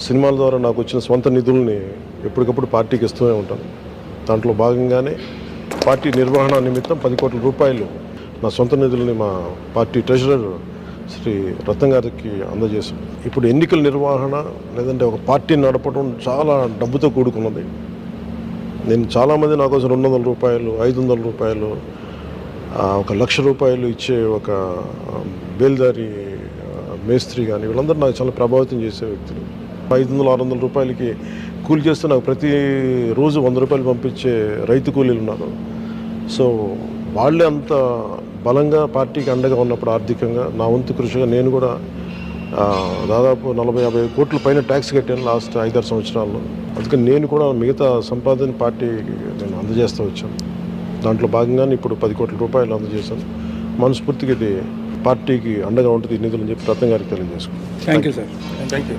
సినిమాల ద్వారా నాకు వచ్చిన స్వంత నిధుల్ని ఎప్పటికప్పుడు పార్టీకి ఇస్తూనే ఉంటాను. దాంట్లో భాగంగానే పార్టీ నిర్వహణ నిమిత్తం 10 కోట్ల రూపాయలు నా సొంత నిధుల్ని మా పార్టీ ట్రెజరర్ శ్రీ రత్నం గారికి అందజేశాం. ఇప్పుడు ఎన్నికల నిర్వహణ లేదంటే ఒక పార్టీని నడపడం చాలా డబ్బుతో కూడుకున్నది. నేను చాలామంది నా కోసం 200 రూపాయలు, 500 రూపాయలు, 1 లక్ష రూపాయలు ఇచ్చే ఒక బేల్దారి మేస్త్రి కానీ వీళ్ళందరూ నాకు చాలా ప్రభావితం చేసే వ్యక్తులు. 500-600 రూపాయలకి కూలి చేస్తే నాకు ప్రతిరోజు 100 రూపాయలు పంపించే రైతు కూలీలు ఉన్నారు. సో వాళ్ళే అంత బలంగా పార్టీకి అండగా ఉన్నప్పుడు ఆర్థికంగా నా వంతు కృషిగా నేను కూడా దాదాపు 40-50 కోట్ల పైన ట్యాక్స్ కట్టాను లాస్ట్ 5-6 సంవత్సరాల్లో. అందుకని నేను కూడా మిగతా సంపాదన పార్టీకి నేను అందజేస్తూ వచ్చాను. దాంట్లో భాగంగానే ఇప్పుడు 10 కోట్ల రూపాయలు అందజేశాను. మనస్ఫూర్తిగా ఇది పార్టీకి అండగా ఉంటుంది ఈ నిధులు అని చెప్పి రత్నం గారికి తెలియజేసుకున్నాను. Thank you sir. Thank you.